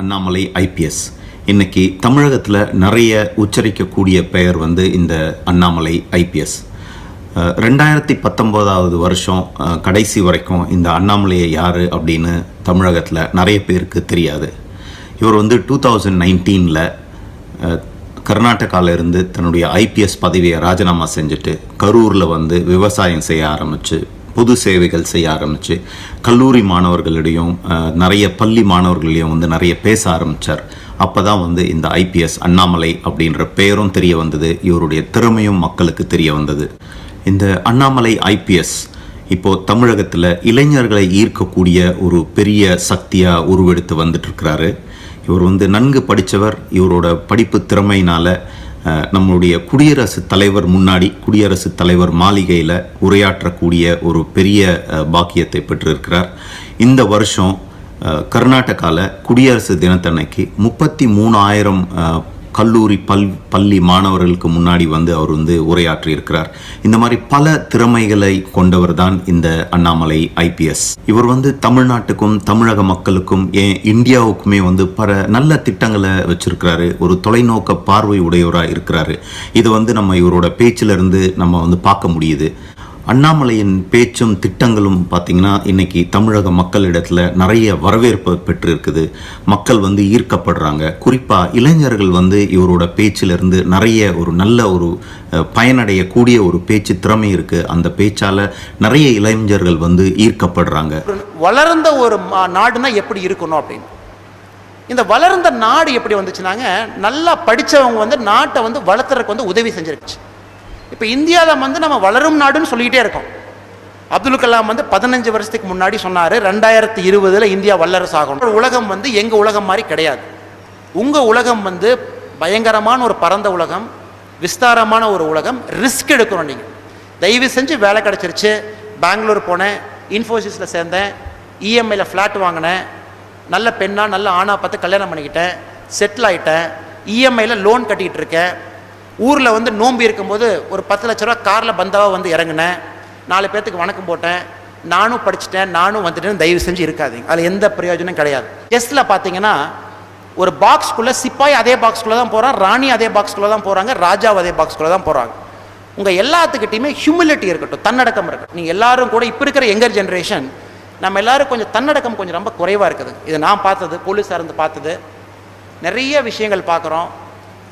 Annamalai IPS. இன்னைக்கு தமிழகத்தில் நிறைய உச்சரிக்கக்கூடிய பெயர் இந்த அண்ணாமலை IPS. 2019 வருஷம் கடைசி வரைக்கும் இந்த அண்ணாமலையை யார் அப்படின்னு தமிழகத்தில் நிறைய பேருக்கு தெரியாது. இவர் 2019 கர்நாடகாவில் இருந்து தன்னுடைய IPS பதவியை ராஜினாமா செஞ்சுட்டு கரூரில் விவசாயம் செய்ய ஆரம்பித்து பொது சேவைகள் செய்ய ஆரம்பித்து கல்லூரி மாணவர்களிடையும் நிறைய பள்ளி மாணவர்களிடையும் நிறைய பேச ஆரம்பித்தார். அப்போ தான் இந்த IPS அண்ணாமலை அப்படின்ற பெயரும் தெரிய வந்தது, இவருடைய திறமையும் மக்களுக்கு தெரிய வந்தது. இந்த அண்ணாமலை IPS இப்போது தமிழகத்தில் இளைஞர்களை ஈர்க்கக்கூடிய ஒரு பெரிய சக்தியாக உருவெடுத்து வந்துட்டுருக்கிறாரு. இவர் நன்கு படித்தவர். இவரோட படிப்பு திறமையினால் நம்மளுடைய குடியரசுத் தலைவர் முன்னாடி குடியரசுத் தலைவர் மாளிகையில் உரையாற்றக்கூடிய ஒரு பெரிய பாக்கியத்தை பெற்றிருக்கிறார். இந்த வருஷம் கர்நாடகாவில் குடியரசு தினத்தன்னைக்கு 33,000 கல்லூரி பள்ளி மாணவர்களுக்கு முன்னாடி அவர் உரையாற்றி இருக்கிறார். இந்த மாதிரி பல திறமைகளை கொண்டவர் தான் இந்த அண்ணாமலை IPS. இவர் தமிழ்நாட்டுக்கும் தமிழக மக்களுக்கும் ஏன் இந்தியாவுக்குமே பல நல்ல திட்டங்களை வச்சிருக்கிறாரு. ஒரு தொலைநோக்க பார்வை உடையவராக இருக்கிறாரு. இது நம்ம இவரோட பேச்சிலிருந்து நம்ம பார்க்க முடியுது. அண்ணாமலையின் பேச்சும் திட்டங்களும் பார்த்திங்கன்னா இன்றைக்கி தமிழக மக்களிடத்தில் நிறைய வரவேற்பு பெற்றிருக்குது. மக்கள் ஈர்க்கப்படுறாங்க. குறிப்பாக இளைஞர்கள் இவரோட பேச்சிலிருந்து நிறைய ஒரு நல்ல ஒரு பயனடையக்கூடிய ஒரு பேச்சு திறமை இருக்குது. அந்த பேச்சால் நிறைய இளைஞர்கள் ஈர்க்கப்படுறாங்க. வளர்ந்த ஒரு நாடுனா எப்படி இருக்கணும் அப்படின்னு, இந்த வளர்ந்த நாடு எப்படி வந்துச்சுனாங்க, நல்லா படித்தவங்க நாட்டை வளர்த்துறதுக்கு உதவி செஞ்சிருச்சு. இப்போ இந்தியாவில் நம்ம வளரும் நாடுன்னு சொல்லிக்கிட்டே இருக்கோம். அப்துல் கலாம் 15 வருஷத்துக்கு முன்னாடி சொன்னார் 2020 இந்தியா வல்லரசு ஆகணும். உலகம் எங்கள் உலகம் மாதிரி கிடையாது. உங்கள் உலகம் பயங்கரமான ஒரு பரந்த உலகம், விஸ்தாரமான ஒரு உலகம். ரிஸ்க் எடுக்கணும். நீங்கள் தயவு செஞ்சு வேலை கிடச்சிருச்சு. பெங்களூர் போனேன், இன்ஃபோசிஸில் சேர்ந்தேன், EMIயில் ஃப்ளாட் வாங்கினேன், நல்ல பெண்ணாக நல்ல ஆணாக பார்த்து கல்யாணம் பண்ணிக்கிட்டேன், செட்டில் ஆகிட்டேன், EMIயில் லோன் கட்டிகிட்டு இருக்கேன். ஊரில் நோம்பி இருக்கும்போது ஒரு 10 லட்ச ரூபா காரில் பந்தாவாக இறங்கினேன், 4 பேர்த்துக்கு வணக்கம் போட்டேன், நானும் படிச்சுட்டேன், நானும் வந்துட்டேன். தயவு செஞ்சு இருக்காதீங்க, அதில் எந்த பிரயோஜனம் கிடையாது. டெஸ்ட்டில் பார்த்தீங்கன்னா ஒரு பாக்ஸ்குள்ளே சிப்பாய் அதே பாக்ஸ்குள்ளே தான் போகிறான், ராணி அதே பாக்ஸ்குள்ளே தான் போகிறாங்க, ராஜா அதே பாக்ஸ்குள்ளே தான் போகிறாங்க. உங்கள் எல்லாத்துக்கிட்டையுமே ஹியூமிலிட்டி இருக்கட்டும், தன்னடக்கம் இருக்கட்டும். நீங்கள் எல்லாரும் கூட இப்போ இருக்கிற யங்கர் ஜென்ரேஷன் நம்ம எல்லோரும் கொஞ்சம் தன்னடக்கம் கொஞ்சம் ரொம்ப குறைவாக இருக்குது. இது நான் பார்த்தது, போலீஸாக இருந்து பார்த்தது, நிறைய விஷயங்கள் பார்க்குறோம்.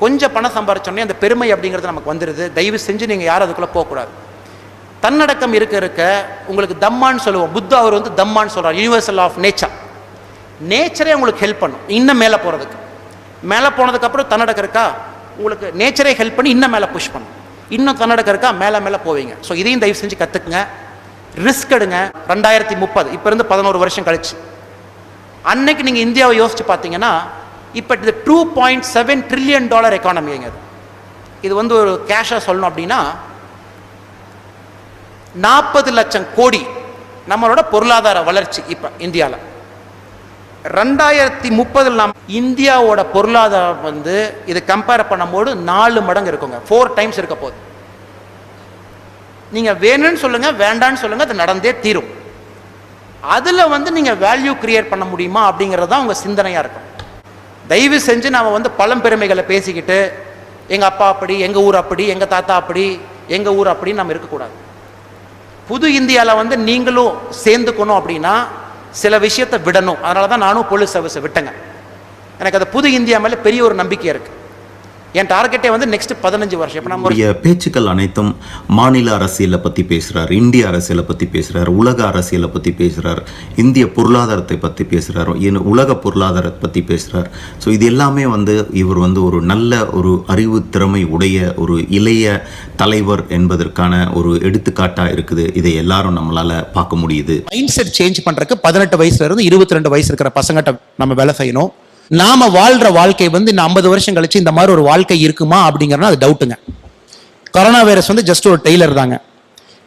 கொஞ்சம் பணம் சம்பாரிச்சோன்னே அந்த பெருமை அப்படிங்கிறது நமக்கு வந்துடுது. தயவு செஞ்சு நீங்கள் யாரும் அதுக்குள்ளே போகக்கூடாது. தன்னடக்கம் இருக்க உங்களுக்கு தம்மான்னு சொல்லுவோம். புத்தா அவர் தம்மான்னு சொல்கிறார், யூனிவர்சல் ஆஃப் நேச்சர். நேச்சரே உங்களுக்கு ஹெல்ப் பண்ணும் இன்னும் மேலே போகிறதுக்கு. மேலே போனதுக்கப்புறம் தன்னடக்கம் இருக்கா, உங்களுக்கு நேச்சரே ஹெல்ப் பண்ணி இன்னும் மேலே புஷ் பண்ணும். இன்னும் தன்னடக்கம் இருக்கா, மேலே மேலே போவீங்க. ஸோ இதையும் தயவு செஞ்சு கற்றுக்குங்க, ரிஸ்க் எடுங்க. 2030 இப்போ இருந்து 11 வருஷம் கழிச்சு அன்னைக்கு நீங்கள் இந்தியாவை யோசிச்சு பார்த்தீங்கன்னா இப்போ இது $2.7 trillion எக்கானமிங்க. இது ஒரு கேஷாக சொல்லணும் அப்படின்னா 40 லட்சம் கோடி நம்மளோட பொருளாதார வளர்ச்சி. இப்போ இந்தியாவில் 2030 நாம் இந்தியாவோட பொருளாதாரம் இது கம்பேர் பண்ணும்போது 4 மடங்கு இருக்குங்க. 4 times இருக்க போகுது. நீங்கள் வேணும்னு சொல்லுங்கள், வேண்டான்னு சொல்லுங்கள், அது நடந்தே தீரும். அதில் நீங்கள் வேல்யூ கிரியேட் பண்ண முடியுமா அப்படிங்கிறது தான் உங்கள் சிந்தனையாக இருக்கும். தயவு செஞ்சு நாம் பழம்பெருமைகளை பேசிக்கிட்டு எங்கள் அப்பா அப்படி, எங்கள் ஊர் அப்படி, எங்கள் தாத்தா அப்படி, எங்கள் ஊர் அப்படின்னு நம்ம இருக்கக்கூடாது. புது இந்தியாவில் நீங்களும் சேர்ந்துக்கணும் அப்படின்னா சில விஷயத்தை விடணும். அதனால தான் நானும் போலீஸ் சர்வீஸை விட்டேங்க. எனக்கு அது புது இந்தியா மேலே பெரிய ஒரு நம்பிக்கை இருக்குது. என் டார்கெட்டே நெக்ஸ்ட் 15 வருஷம். இப்போ நம்முடைய பேச்சுக்கள் அனைத்தும் மாநில அரசியலை பற்றி பேசுகிறார், இந்திய அரசியலை பற்றி பேசுகிறார், உலக அரசியலை பற்றி பேசுகிறார், இந்திய பொருளாதாரத்தை பற்றி பேசுகிறார், உலக பொருளாதாரத்தை பற்றி பேசுகிறார். ஸோ இது எல்லாமே இவர் ஒரு நல்ல ஒரு அறிவு திறமை உடைய ஒரு இளைய தலைவர் என்பதற்கான ஒரு எடுத்துக்காட்டாக இருக்குது. இதை எல்லாரும் நம்மளால் பார்க்க முடியுது. மைண்ட் செட் சேஞ்ச் பண்ணுறதுக்கு 18 வயசுலேருந்து 22 வயசு இருக்கிற பசங்கிட்ட நம்ம வேலை செய்யணும். நாம வாழ்ற வாழ்க்கை இந்த 50 வருஷம் கழிச்சு இந்த மாதிரி ஒரு வாழ்க்கை இருக்குமா அப்படிங்கிறனா அது டவுட்டுங்க. கொரோனா வைரஸ் ஜஸ்ட் ஒரு டெய்லர் தாங்க.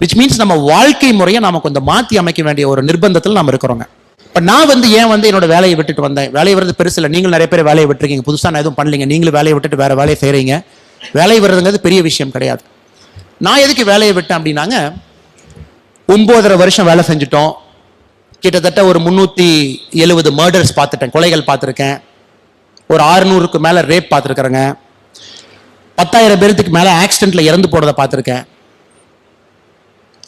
விச் மீன்ஸ் நம்ம வாழ்க்கை முறையை நாம கொஞ்சம் மாற்றி அமைக்க வேண்டிய ஒரு நிர்பந்தத்தில் நம்ம இருக்கிறோங்க. இப்போ நான் ஏன் என்னோட வேலையை விட்டுட்டு வந்தேன். வேலையை வர்றது பெருசு இல்லை. நீங்கள் நிறைய பேர் வேலையை விட்டுருக்கீங்க, புதுசாக நான் எதுவும் பண்ணலீங்க. நீங்களும் வேலையை விட்டுட்டு வேற வேலையை செய்கிறீங்க. வேலையை வர்றதுங்கிறது பெரிய விஷயம் கிடையாது. நான் எதுக்கு வேலையை விட்டேன் அப்படின்னாங்க, 9.5 வருஷம் வேலை செஞ்சுட்டோம். கிட்டத்தட்ட ஒரு 370 மர்டர்ஸ் பார்த்துட்டேன், கொலைகள் பார்த்துருக்கேன். ஒரு 600க்கு மேலே ரேப் பார்த்துருக்குறேங்க. 10,000 பேருக்கு மேலே ஆக்சிடென்ட்டில் இறந்து போனதை பார்த்துருக்கேன்.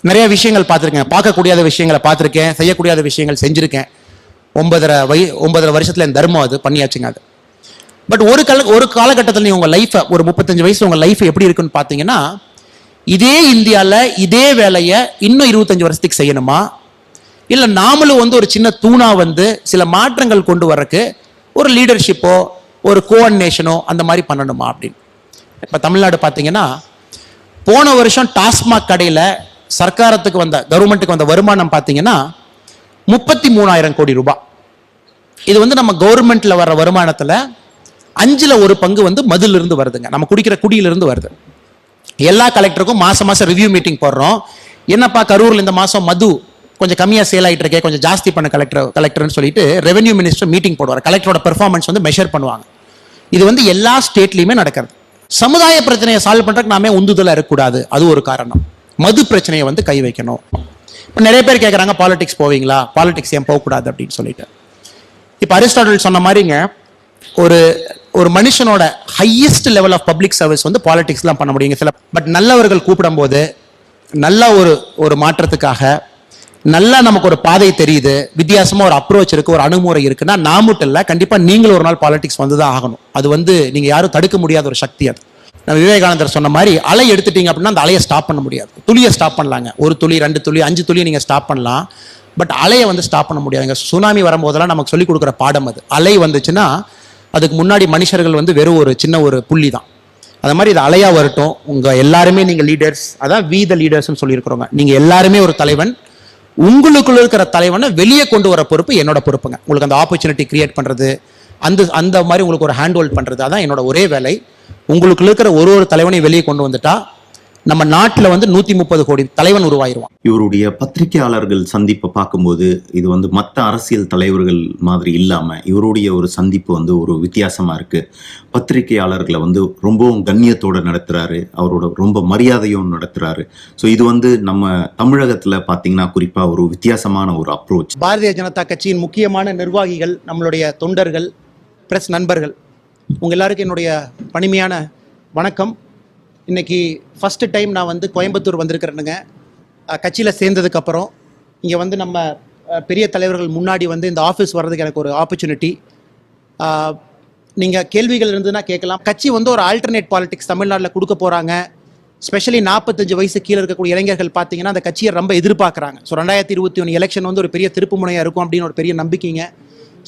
நிறைய விஷயங்கள் பார்த்துருக்கேன். பார்க்கக்கூடியாத விஷயங்களை பார்த்துருக்கேன், செய்யக்கூடியாத விஷயங்கள் செஞ்சுருக்கேன். 9.5 வருஷத்தில் என் தர்மம் அது பண்ணியாச்சுங்க அது. பட் ஒரு காலகட்டத்தில் நீங்கள் உங்கள் லைஃப்பை, ஒரு 35 வயசு உங்கள் லைஃப் எப்படி இருக்குன்னு பார்த்தீங்கன்னா, இதே இந்தியாவில் இதே வேலையை இன்னும் 25 வருஷத்துக்கு செய்யணுமா, இல்லை நாமளும் வந்து ஒரு சின்ன தூணா வந்து சில மாற்றங்கள் கொண்டு வரக்கு ஒரு லீடர்ஷிப்போ ஒரு கோஆர்டினேஷனோ அந்த மாதிரி பண்ணணுமா அப்படின்னு. இப்போ தமிழ்நாடு பார்த்தீங்கன்னா, போன வருஷம் டாஸ்மாக் கடையில் சர்க்காரத்துக்கு வந்த, கவர்மெண்ட்டுக்கு வந்த வருமானம் பார்த்தீங்கன்னா 33,000 கோடி ரூபாய். இது வந்து நம்ம கவர்மெண்ட்ல வர வருமானத்தில் 5ல் 1 பங்கு வந்து மதுலிருந்து வருதுங்க, நம்ம குடிக்கிற குடியிலிருந்து வருது. எல்லா கலெக்டருக்கும் மாசம் ரிவ்யூ மீட்டிங் போடுறோம். என்னப்பா கரூரில் இந்த மாதம் மது கொஞ்சம் கம்மியாக சேல் ஆகிட்டு இருக்கே, கொஞ்சம் ஜாஸ்தி பண்ண கலெக்டர்னு சொல்லிட்டு ரெவென்யூ மினிஸ்டர் மீட்டிங் போடுவார். கலெக்டரோட பெர்ஃபார்மன்ஸ் வந்து மெஷர் பண்ணுவாங்க. இது வந்து எல்லா ஸ்டேட்லையுமே நடக்கிறது. சமுதாய பிரச்சனையை சால்வ் பண்ணுறதுக்கு நாமே உந்துதலாக இருக்கக்கூடாது, அது ஒரு காரணம். மது பிரச்சனையை வந்து கை வைக்கணும். இப்போ நிறைய பேர் கேட்குறாங்க, பாலிடிக்ஸ் போவீங்களா, பாலிடிக்ஸ் ஏன் போகக்கூடாது அப்படின்னு சொல்லிட்டு. இப்போ அரிஸ்டாட்டில் சொன்ன மாதிரிங்க, ஒரு மனுஷனோட highest level of public service வந்து பாலிடிக்ஸ்லாம் பண்ண முடியுங்க சில. பட் நல்லவர்கள் கூப்பிடும் போது நல்ல ஒரு மாற்றத்துக்காக நல்லா நமக்கு ஒரு பாதை தெரியுது, வித்தியாசமா ஒரு அப்ரோச் இருக்கு, ஒரு அணுகுமுறை இருக்குன்னா நான் மட்டும் இல்லை, கண்டிப்பா நீங்களும் ஒரு நாள் பாலிடிக்ஸ் வந்து தான் ஆகணும். அது வந்து நீங்க யாரும் தடுக்க முடியாத ஒரு சக்தி அது. நம்ம விவேகானந்தர் சொன்ன மாதிரி அலை எடுத்துட்டீங்க அப்படின்னா அந்த அலையை ஸ்டாப் பண்ண முடியாது. துளியை ஸ்டாப் பண்ணலாங்க, 1 துளி 2 துளி 5 துளி நீங்க ஸ்டாப் பண்ணலாம், பட் அலையை வந்து ஸ்டாப் பண்ண முடியாதுங்க. சுனாமி வரும்போதெல்லாம் நமக்கு சொல்லிக் கொடுக்குற பாடம் அது. அலை வந்துச்சுன்னா அதுக்கு முன்னாடி மனுஷர்கள் வந்து வெறும் ஒரு சின்ன ஒரு புள்ளி தான். அது மாதிரி இது அலையா வரட்டும். உங்க எல்லாருமே நீங்க லீடர்ஸ், அதான் வி த லீடர்ஸ்னு சொல்லியிருக்கிறோங்க. நீங்க எல்லாருமே ஒரு தலைவன். உங்களுக்குள்ள இருக்கிற தலைவனை வெளியே கொண்டு வர பொறுப்பு என்னோட பொறுப்புங்க. உங்களுக்கு அந்த ஆப்பர்ச்சுனிட்டி கிரியேட் பண்றது, அந்த மாதிரி உங்களுக்கு ஒரு ஹேண்ட் ஹோல்ட் பண்றது, அதான் என்னோட ஒரே வேலை. உங்களுக்குள்ள இருக்கிற ஒரு தலைவனையும் வெளியே கொண்டு வந்துட்டா நம்ம நாட்டில் வந்து 130 கோடி தலைவன் உருவாயிருவான். இவருடைய பத்திரிகையாளர்கள் சந்திப்பை பார்க்கும்போது இது வந்து மற்ற அரசியல் தலைவர்கள் மாதிரி இல்லாமல் இவருடைய ஒரு சந்திப்பு வந்து ஒரு வித்தியாசமா இருக்கு. பத்திரிகையாளர்களை வந்து ரொம்பவும் கண்ணியத்தோடு நடத்துறாரு, அவரோட ரொம்ப மரியாதையும் நடத்துறாரு. ஸோ இது வந்து நம்ம தமிழகத்தில் பார்த்தீங்கன்னா குறிப்பாக ஒரு வித்தியாசமான ஒரு அப்ரோச். பாரதிய ஜனதா கட்சியின் முக்கியமான நிர்வாகிகள், நம்மளுடைய தொண்டர்கள், பிரஸ் நண்பர்கள், உங்க எல்லாருக்கும் என்னுடைய பணிமையான வணக்கம். இன்னைக்கு ஃபர்ஸ்ட் டைம் நான் வந்து கோயம்புத்தூர் வந்திருக்கிறேனுங்க. கட்சியில் சேர்ந்ததுக்கப்புறம் இங்கே வந்து நம்ம பெரிய தலைவர்கள் முன்னாடி வந்து இந்த ஆஃபீஸ் வர்றதுக்கு எனக்கு ஒரு ஆப்பர்ச்சுனிட்டி. நீங்கள் கேள்விகள் இருந்ததுன்னா கேட்கலாம். கட்சி வந்து ஒரு ஆல்டர்னேட் பாலிடிக்ஸ் தமிழ்நாட்டில் கொடுக்க போகிறாங்க. ஸ்பெஷலி 45 வயசு கீழே இருக்கக்கூடிய இளைஞர்கள் பார்த்தீங்கன்னா அந்த கட்சியை ரொம்ப எதிர்பார்க்குறாங்க. ஸோ 2021 எலெக்ஷன் வந்து ஒரு பெரிய திருப்பு முனையாக இருக்கும் அப்படின்னு ஒரு பெரிய நம்பிக்கைங்க.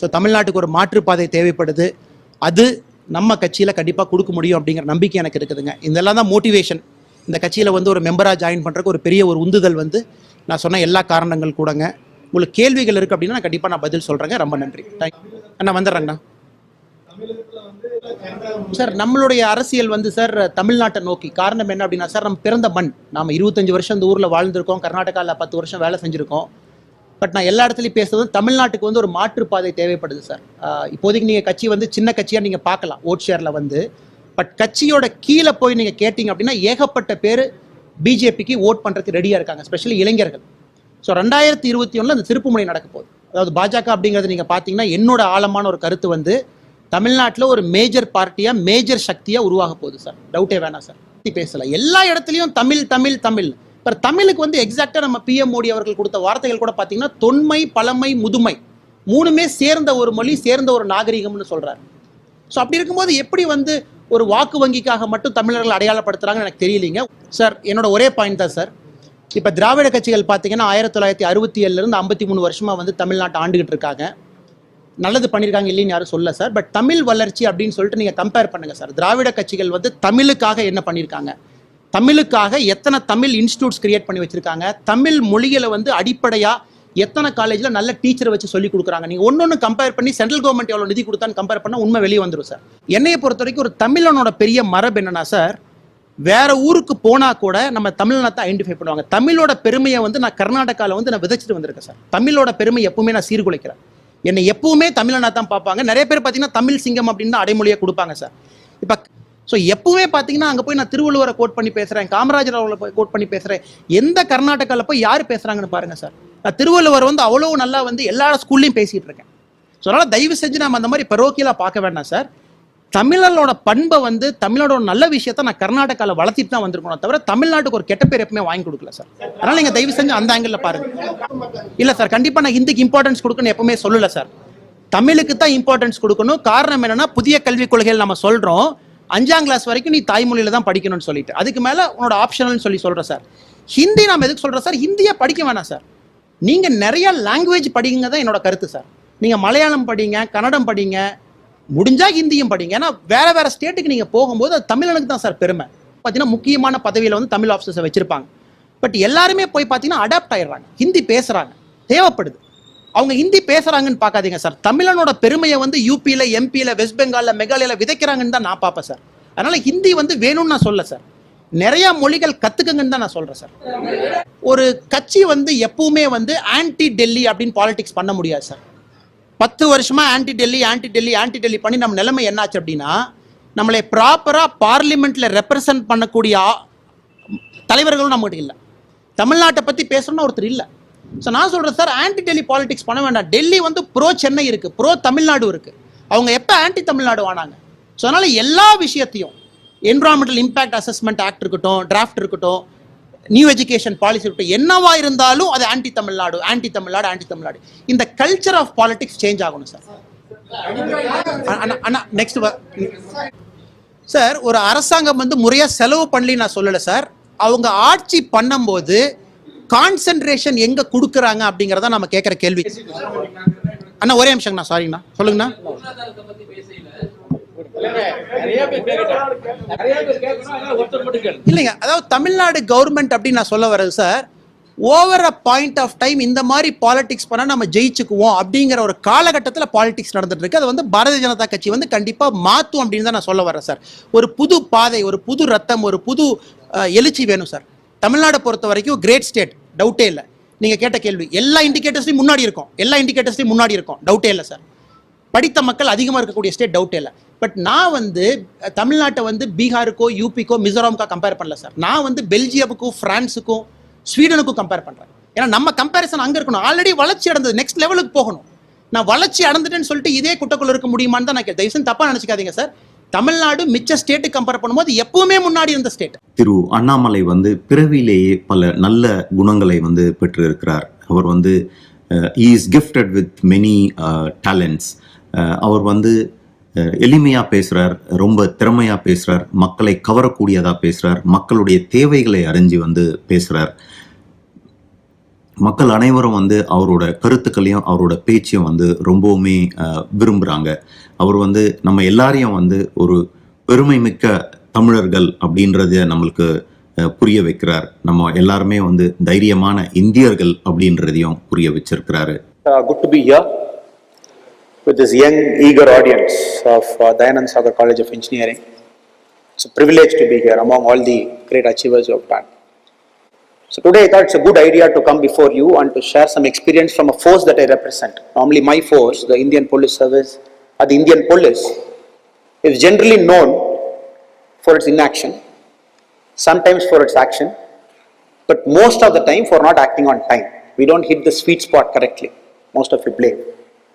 ஸோ தமிழ்நாட்டுக்கு ஒரு மாற்றுப்பாதை தேவைப்படுது. அது நம்ம கட்சியில் கண்டிப்பாக கொடுக்க முடியும் அப்படிங்கிற நம்பிக்கை எனக்கு இருக்குதுங்க. இதெல்லாம் தான் மோட்டிவேஷன். இந்த கட்சியில் வந்து ஒரு மெம்பராக ஜாயின் பண்ணுறதுக்கு ஒரு பெரிய ஒரு உந்துதல் வந்து நான் சொன்ன எல்லா காரணங்கள் கூடங்க. உங்களுக்கு கேள்விகள் இருக்குது அப்படின்னா நான் கண்டிப்பாக நான் பதில் சொல்கிறேங்க. ரொம்ப நன்றி. அண்ணா வந்துடுறேங்கண்ணா. சார் நம்மளுடைய அரசியல் வந்து சார் தமிழ்நாட்டை நோக்கி. காரணம் என்ன அப்படின்னா சார், நம்ம பிறந்த மண். நாம் 25 வருஷம் இந்த ஊரில் வாழ்ந்திருக்கோம். கர்நாடகாவில் 10 வருஷம் வேலை செஞ்சுருக்கோம். பட் நான் எல்லா இடத்துலையும் பேசுறது தமிழ்நாட்டுக்கு வந்து ஒரு மாற்றுப்பாதை தேவைப்படுது சார். இப்போதைக்கு நீங்கள் கட்சி வந்து சின்ன கட்சியாக நீங்கள் பார்க்கலாம் ஓட் ஷேரில் வந்து. பட் கட்சியோட கீழே போய் நீங்கள் கேட்டிங்க அப்படின்னா ஏகப்பட்ட பேர் பிஜேபிக்கு ஓட் பண்ணுறதுக்கு ரெடியாக இருக்காங்க, ஸ்பெஷலி இளைஞர்கள். ஸோ 2021 அந்த திருப்புமுனை நடக்க போகுது. அதாவது பாஜக அப்படிங்கிறது நீங்கள் பார்த்தீங்கன்னா என்னோட ஆழமான ஒரு கருத்து வந்து தமிழ்நாட்டில் ஒரு மேஜர் பார்ட்டியாக, மேஜர் சக்தியாக உருவாக போகுது சார். டவுட்டே வேணாம் சார். பேசல எல்லா இடத்துலையும் தமிழ் தமிழ் தமிழ். இப்போ தமிழுக்கு வந்து எக்ஸாக்டாக நம்ம பிஎம் மோடி அவர்கள் கொடுத்த வார்த்தைகள் கூட பார்த்தீங்கன்னா தொன்மை, பழமை, முதுமை, 3மே சேர்ந்த ஒரு மொழி, சேர்ந்த ஒரு நாகரிகம்னு சொல்கிறார். ஸோ அப்படி இருக்கும்போது எப்படி வந்து ஒரு வாக்கு வங்கிக்காக மட்டும் தமிழர்கள் அடையாளப்படுத்துகிறாங்கன்னு எனக்கு தெரியலீங்க சார். என்னோட ஒரே பாயிண்ட் தான் சார். இப்போ திராவிட கட்சிகள் பார்த்தீங்கன்னா 1967 53 வருஷமாக வந்து தமிழ்நாட்டை ஆண்டுகிட்டு இருக்காங்க. நல்லது பண்ணியிருக்காங்க இல்லைன்னு யாரும் சொல்ல சார். பட் தமிழ் வளர்ச்சி அப்படின்னு சொல்லிட்டு நீங்கள் கம்பேர் பண்ணுங்கள் சார். திராவிட கட்சிகள் வந்து தமிழுக்காக என்ன பண்ணியிருக்காங்க, தமிழுக்காக எத்தனை தமிழ் இன்ஸ்டியூட்ஸ் கிரியேட் பண்ணி வச்சிருக்காங்க, தமிழ் மொழிகளை வந்து அடிப்படையாக எத்தனை காலேஜில் நல்ல டீச்சரை வச்சு சொல்லி கொடுக்குறாங்க. நீங்கள் ஒன்று கம்பேர் பண்ணி சென்ட்ரல் கவர்மெண்ட் எவ்வளோ நிதி கொடுத்தான்னு கம்பேர் பண்ணால் உண்மை வெளியே வந்துடும் சார். என்னையை பொறுத்த வரைக்கும் ஒரு தமிழனோட பெரிய மரபு என்னன்னா சார், வேற ஊருக்கு போனால் கூட நம்ம தமிழ்நாட்டை ஐடென்டிஃபை பண்ணுவாங்க. தமிழோட பெருமையை வந்து நான் கர்நாடகாவில் வந்து நான் விதைச்சிட்டு வந்திருக்கேன் சார். தமிழோட பெருமை எப்பவுமே நான் சீர்குலைக்கிறேன். என்னை எப்பவுமே தமிழனா தான் பார்ப்பாங்க. நிறைய பேர் பார்த்தீங்கன்னா தமிழ் சிங்கம் அப்படின்னு தான் அடைமொழியை கொடுப்பாங்க சார். இப்போ ஸோ எப்பவுமே பார்த்தீங்கன்னா அங்கே போய் நான் திருவள்ளுவரை கோட் பண்ணி பேசுகிறேன், காமராஜர் அவர்களை போய் கோட் பண்ணி பேசுகிறேன். எந்த கர்நாடகாவில் போய் யார் பேசுகிறாங்கன்னு பாருங்கள் சார். நான் திருவள்ளுவர் வந்து அவ்வளோ நல்லா வந்து எல்லா ஸ்கூல்லையும் பேசிகிட்டு இருக்கேன். ஸோ அதனால் தயவு செஞ்சு நம்ம அந்த மாதிரி பரோக்கியலாக பார்க்க வேண்டாம் சார். தமிழனோட பண்பை வந்து தமிழோட நல்ல விஷயத்த நான் கர்நாடகாவில் வளர்த்திட்டு தான் வந்திருக்கணும், தவிர தமிழ்நாட்டுக்கு ஒரு கெட்ட பேர் எப்பவுமே வாங்கி கொடுக்கல சார். அதனால நீங்கள் தயவு செஞ்சு அந்த ஆங்கிளில் பாருங்க. இல்லை சார், கண்டிப்பாக நான் ஹிந்திக்கு இம்பார்ட்டன்ஸ் கொடுக்கணும்னு எப்பவுமே சொல்லலை சார். தமிழுக்கு தான் இம்பார்ட்டன்ஸ் கொடுக்கணும். காரணம் என்னன்னா, புதிய கல்விக் கொள்கைகள் நம்ம சொல்றோம் 5ஆம் கிளாஸ் வரைக்கும் நீ தாய்மொழியில தான் படிக்கணும்னு சொல்லிட்டு, அதுக்கு மேல உன்னோட ஆப்ஷனல்னு சொல்றேன் சார். ஹிந்தி நாம எதுக்கு சொல்றோம் சார்? ஹிந்தியை படிக்க வேணாம் சார், நீங்க நிறைய லாங்குவேஜ் படிங்க தான் என்னோட கருத்து சார். நீங்க மலையாளம் படிங்க, கன்னடம் படிங்க, முடிஞ்சா ஹிந்தியும் படிங்க. ஏன்னா வேற வேற ஸ்டேட்டுக்கு நீங்க போகும்போது அது தமிழனுக்கு தான் சார் பெருமை. பார்த்தீங்கன்னா முக்கியமான பதவியில் வந்து தமிழ் ஆஃபீஸர்ஸை வச்சிருப்பாங்க. பட் எல்லாருமே போய் பார்த்தீங்கன்னா அடாப்ட் ஆயிடுறாங்க, ஹிந்தி பேசுறாங்க, தேவைப்படுது. அவங்க ஹிந்தி பேசுறாங்கன்னு பார்க்காதீங்க சார், தமிழனோட பெருமையை வந்து யூபியில், எம்பியில், வெஸ்ட் பெங்காலில், மேகாலயில் விதைக்கிறாங்கன்னு தான் நான் பார்ப்பேன் சார். அதனால ஹிந்தி வந்து வேணும்னு நான் சொல்ல சார், நிறைய மொழிகள் கத்துக்கங்கன்னு தான் நான் சொல்றேன் சார். ஒரு கட்சி வந்து எப்பவுமே வந்து ஆன்டி டெல்லி அப்படின்னு பாலிடிக்ஸ் பண்ண முடியாது சார். 10 வருஷமா ஆன்டி டெல்லி பண்ணி நம்ம நிலைமை என்னாச்சு அப்படின்னா, நம்மளை ப்ராப்பரா பார்லிமெண்ட்ல ரெப்ரசன்ட் பண்ணக்கூடிய தலைவர்களும் நம்மகிட்ட இல்லை. தமிழ்நாட்டை பத்தி பேசணும்னு ஒருத்தர் இல்லை. ஸோ நான் சொல்றேன் சார், ஆன்டி டெல்லி பாலிடிக்ஸ் பண்ண வேண்டாம். டெல்லி வந்து ப்ரோ சென்னை இருக்கு, ப்ரோ தமிழ்நாடு இருக்கு. அவங்க எப்போ ஆன்டி தமிழ்நாடு ஆனாங்க? ஸோ அதனால எல்லா விஷயத்தையும், என்விரான்மெண்டல் இம்பாக்ட் அசஸ்மெண்ட் ஆக்ட் இருக்கட்டும், டிராஃப்ட் இருக்கட்டும், நியூ எஜுகேஷன் பாலிசி இருக்கட்டும், என்னவா இருந்தாலும் அது ஆன்டி தமிழ்நாடு. இந்த கல்ச்சர் ஆஃப் பாலிடிக்ஸ் சேஞ்ச் ஆகணும் சார். நெக்ஸ்ட் சார், ஒரு அரசாங்கம் வந்து முறையா செலவு பண்ணி நான் சொல்லலை சார். அவங்க ஆட்சி பண்ணும்போது கான்சென்ட்ரேஷன் எங்க கொடுக்குறாங்க அப்படிங்கிறத நம்ம கேட்குற கேள்வி. அண்ணா ஒரே நிமிஷங்கண்ணா, சாரிங்கண்ணா, சொல்லுங்கண்ணா. இல்லைங்க, அதாவது தமிழ்நாடு கவர்மெண்ட் அப்படின்னு நான் சொல்ல வர்றது sir, over a point of time இந்த மாதிரி பாலிடிக்ஸ் பண்ணால் நம்ம ஜெயிச்சுக்குவோம் அப்படிங்கிற ஒரு காலகட்டத்தில் பாலிடிக்ஸ் நடந்துட்டு இருக்கு. அது வந்து பாரதிய ஜனதா கட்சி வந்து கண்டிப்பாக மாற்றும் அப்படின்னு தான் நான் சொல்ல வரேன் சார். ஒரு புது பாதை, ஒரு புது ரத்தம், ஒரு புது எழுச்சி வேணும் சார். தமிழ்நாடை பொறுத்த வரைக்கும் கிரேட் ஸ்டேட், டவுட்டே இல்லை. நீங்கள் கேட்ட கேள்வி எல்லா இண்டிகேட்டர்ஸ்லையும் முன்னாடி இருக்கும், டவுட்டே இல்லை சார். படித்த மக்கள் அதிகமாக இருக்கக்கூடிய ஸ்டேட், டவுட்டே இல்லை. பட் நான் வந்து தமிழ்நாட்டை வந்து பீகாருக்கோ, யூபிக்கோ, மிசோரம்க்கோ கம்பேர் பண்ணல சார். நான் வந்து பெல்ஜியமுக்கும், பிரான்ஸுக்கும், ஸ்வீடனுக்கும் கம்பேர் பண்ணுறேன். ஏன்னா நம்ம கம்பேரிசன் அங்கே இருக்கணும். ஆல்ரெடி வளர்ச்சி அடைந்தது, நெக்ஸ்ட் லெவலுக்கு போகணும். நான் வளர்ச்சி அடைந்துட்டேன்னு சொல்லிட்டு இதே குட்டக்குள்ள இருக்க முடியுமான்னு தான் நான் கேட்டேன். தயவுசெய்து தப்பாக நினச்சிக்காதீங்க சார். தமிழ்நாடு மிச்ச ஸ்டேட்டு கம்பேர் பண்ணும்போது எப்பவுமே முன்னாடி இருந்த ஸ்டேட். திரு அண்ணாமலை வந்து பிறவிலேயே பல நல்ல குணங்களை வந்து பெற்று இருக்கிறார். அவர் வந்து is gifted with many talents. அவர் வந்து எளிமையாக பேசுகிறார், ரொம்ப திறமையாக பேசுகிறார், மக்களை கவரக்கூடியதாக பேசுகிறார், மக்களுடைய தேவைகளை அறிஞ்சு வந்து பேசுகிறார். மக்கள் அனைவரும் வந்து அவரோட கருத்துக்களையும் அவரோட பேச்சையும் வந்து ரொம்பவுமே விரும்புகிறாங்க. அவர் வந்து நம்ம எல்லாரையும் வந்து ஒரு பெருமை மிக்க தமிழர்கள் அப்படின்றத நம்மளுக்கு புரிய வைக்கிறார். நம்ம எல்லாருமே வந்து தைரியமான இந்தியர்கள் அப்படின்றதையும் புரிய வச்சிருக்கிறாரு. Good to be here with this young, eager audience of Dayanand Sagar College of Engineering. It's a privilege to be here among all the great achievers you have done. So today I thought it's a good idea to come before you and to share some experience from a force that I represent. Normally my force, the Indian Police Service, or the Indian Police, is generally known for its inaction, sometimes for its action, but most of the time for not acting on time. We don't hit the sweet spot correctly. Most of you blame.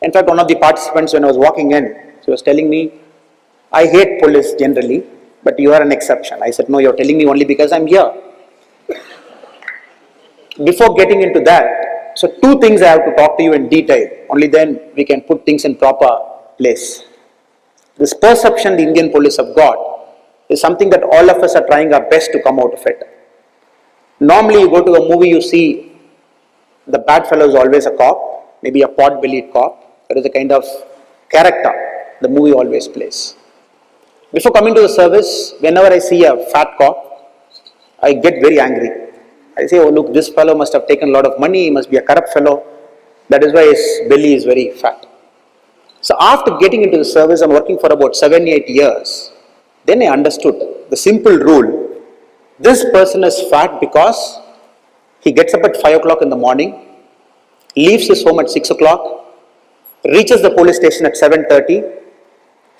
In fact, one of the participants, when I was walking in, she was telling me, I hate police generally, but you are an exception. I said, no, you're telling me only because I'm here. Before getting into that, so 2 things I have to talk to you in detail. Only then we can put things in proper place. This perception the Indian police have got is something that all of us are trying our best to come out of it. Normally you go to a movie, you see the bad fellow is always a cop, maybe a pot-bellied cop. That is the kind of character the movie always plays. Before coming to the service, whenever I see a fat cop, I get very angry. I say, oh look, this fellow must have taken a lot of money, he must be a corrupt fellow. That is why his belly is very fat. So after getting into the service and working for about 7-8 years, then I understood the simple rule. This person is fat because he gets up at 5 o'clock in the morning, leaves his home at 6 o'clock, reaches the police station at 7:30,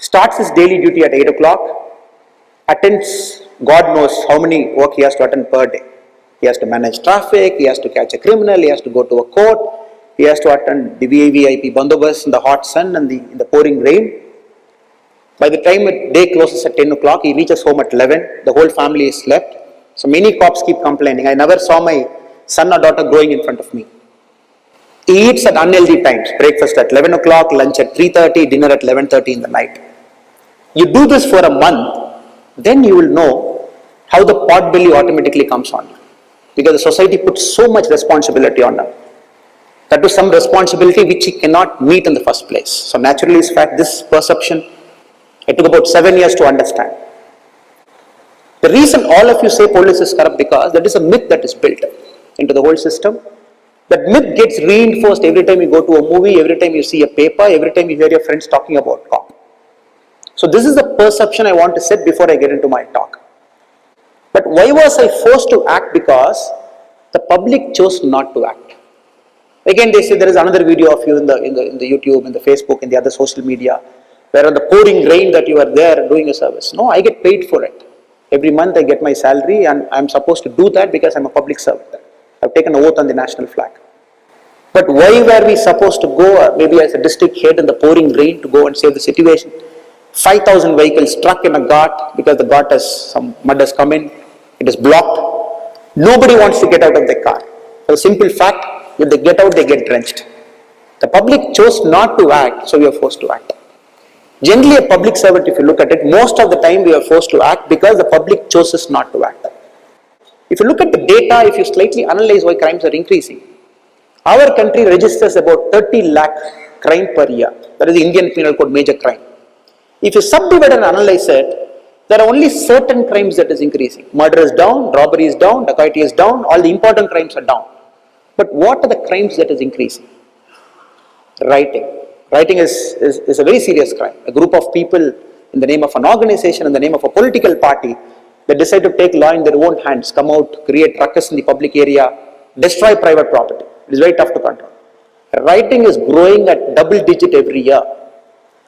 starts his daily duty at 8 o'clock, attends God knows how many work he has to attend per day. He has to manage traffic, he has to catch a criminal, he has to go to a court, He has to attend the VVIP bandobas in the hot sun and in the pouring rain. By the time day closes at 10 o'clock, he reaches home at 11. The whole family is slept. So many cops keep complaining. I never saw my son or daughter growing in front of me. He eats at unhealthy times. Breakfast at 11 o'clock, lunch at 3:30, dinner at 11:30 in the night. You do this for a month, then you will know how the pot belly automatically comes on you. Because the society puts so much responsibility on them. That was some responsibility which he cannot meet in the first place. So naturally, in fact, this perception, it took about 7 years to understand. The reason all of you say police is corrupt because that is a myth that is built into the whole system. That myth gets reinforced every time you go to a movie, every time you see a paper, every time you hear your friends talking about cop. So this is the perception I want to set before I get into my talk. But why was I forced to act? Because the public chose not to act. Again, they say there is another video of you in the YouTube, in the Facebook, in the other social media, where on the pouring rain that you are there doing a service. No, I get paid for it. Every month I get my salary and I'm supposed to do that because I'm a public servant. I've taken an oath on the national flag. But why were we supposed to go, maybe as a district head in the pouring rain, to go and save the situation? 5,000 vehicles stuck in a ghat because the ghat has, some mud has come in, it is blocked. Nobody wants to get out of the car. For the simple fact, if they get out, they get drenched. The public chose not to act, so we are forced to act. Generally, a public servant, if you look at it, most of the time we are forced to act because the public chooses not to act. If you look at the data, if you slightly analyze why crimes are increasing, our country registers about 30 lakh crime per year. That is the Indian Penal Code major crime. If you subdivide and analyze it, there are only certain crimes that is increasing. Murder is down, robbery is down, dacoity is down, all the important crimes are down. But what are the crimes that is increasing? Rioting. Rioting is a very serious crime. A group of people in the name of an organization, in the name of a political party, they decide to take law in their own hands, come out, create ruckus in the public area, destroy private property. It is very tough to control. Rioting is growing at double digit every year.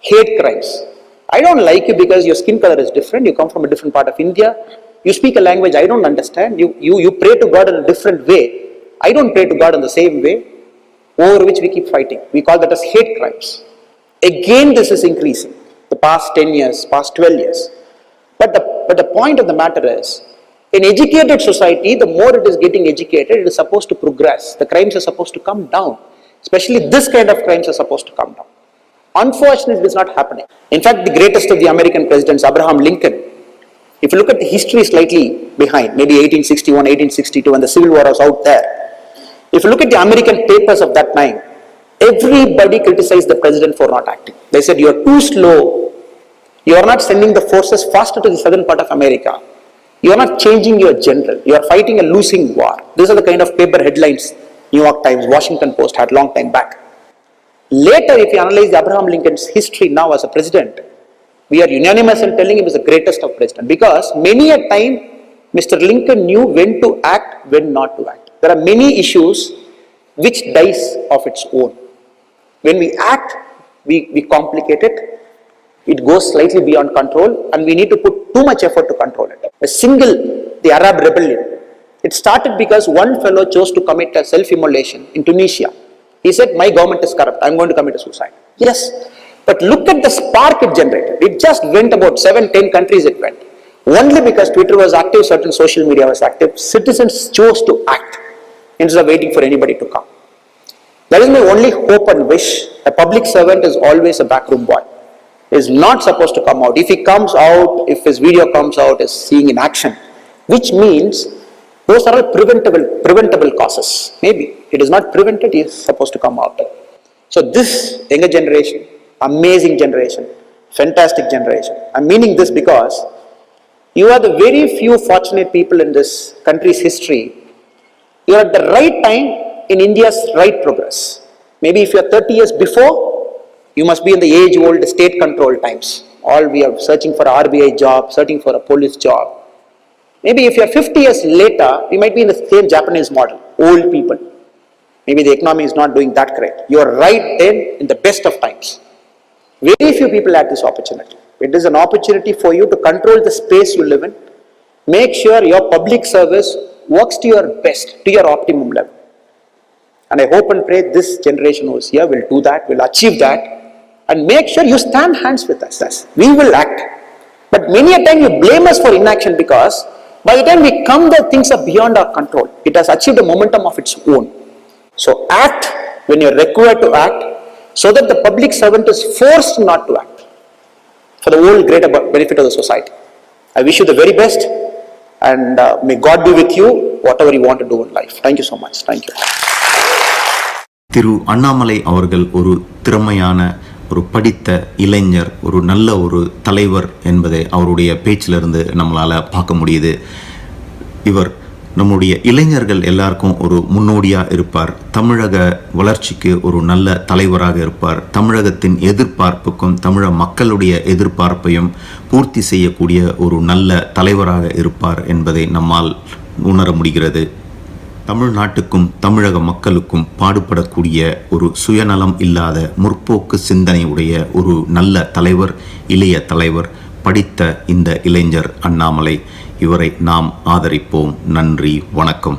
Hate crimes. I don't like you because your skin color is different, you come from a different part of India, you speak a language I don't understand, you pray to God in a different way. I don't pray to God in the same way, over which we keep fighting. We call that as hate crimes. Again, this is increasing. The past 10 years, past 12 years. But the point of the matter is, in educated society, the more it is getting educated, it is supposed to progress. The crimes are supposed to come down. Especially this kind of crimes are supposed to come down. Unfortunately, it is not happening. In fact, the greatest of the American presidents, Abraham Lincoln, if you look at the history slightly behind, maybe 1861, 1862, when the Civil War was out there, if you look at the American papers of that time, everybody criticized the president for not acting. They said, you are too slow, you are not sending the forces faster to the southern part of America, you are not changing your general, you are fighting a losing war. These are the kind of paper headlines New York Times, Washington Post had long time back. Later, if you analyze Abraham Lincoln's history now as a president, we are unanimous in telling him he was the greatest of presidents, because many a time Mr. Lincoln knew when to act, when not to act. There are many issues which dies of its own. When we act, we complicate it, it goes slightly beyond control, and we need to put too much effort to control it. The Arab rebellion, it started because one fellow chose to commit a self-immolation in Tunisia. He said, my government is corrupt, I'm going to commit a suicide. Yes, but look at the spark it generated. It just went about 7-10 countries it went. Only because Twitter was active, certain social media was active, citizens chose to act instead of waiting for anybody to come. That is my only hope and wish. A public servant is always a backroom boy. He is not supposed to come out. If he comes out, if his video comes out, is seeing in action, which means those are all preventable causes. Maybe it is not prevented, he is supposed to come out. So this younger generation, amazing generation, fantastic generation. I'm meaning this because you are the very few fortunate people in this country's history. You are at the right time in India's right progress. Maybe if you are 30 years before, you must be in the age-old state control times. All we are searching for an RBI job, searching for a police job. Maybe if you are 50 years later, we might be in the same Japanese model, old people. Maybe the economy is not doing that great. You are right then in the best of times. Very few people had this opportunity. It is an opportunity for you to control the space you live in. Make sure your public service works to your best, to your optimum level. And I hope and pray this generation who's here will do that, will achieve that, and make sure you stand hands with us. We will act. But many a time you blame us for inaction, because by the time we come there, things are beyond our control. It has achieved a momentum of its own. So act when you're required to act, so that the public servant is forced not to act, for the whole greater benefit of the society. I wish you the very best, and may God be with you, whatever you want to do in life. Thank you so much. Thank you. Thiru Annamalai அவர்கள் ஒரு திறமையான, ஒரு படித்த இளைஞர், ஒரு நல்ல ஒரு தலைவர் என்பதை அவருடைய பேச்சிலிருந்து நம்மளால் பார்க்க முடியுது. இவர் நம்முடைய இளைஞர்கள் எல்லாருக்கும் ஒரு முன்னோடியாக இருப்பார். தமிழக வளர்ச்சிக்கு ஒரு நல்ல தலைவராக இருப்பார். தமிழகத்தின் எதிர்பார்ப்புக்கும் தமிழக மக்களுடைய எதிர்பார்ப்பையும் பூர்த்தி செய்யக்கூடிய ஒரு நல்ல தலைவராக இருப்பார் என்பதை நம்மால் உணர முடிகிறது. தமிழ்நாட்டுக்கும் தமிழக மக்களுக்கும் பாடுபடக்கூடிய ஒரு சுயநலம் இல்லாத முற்போக்கு சிந்தனையுடைய ஒரு நல்ல தலைவர், இளைய தலைவர், படித்த இந்த இளைஞர் அண்ணாமலை. இவரை நாம் ஆதரிப்போம். நன்றி, வணக்கம்.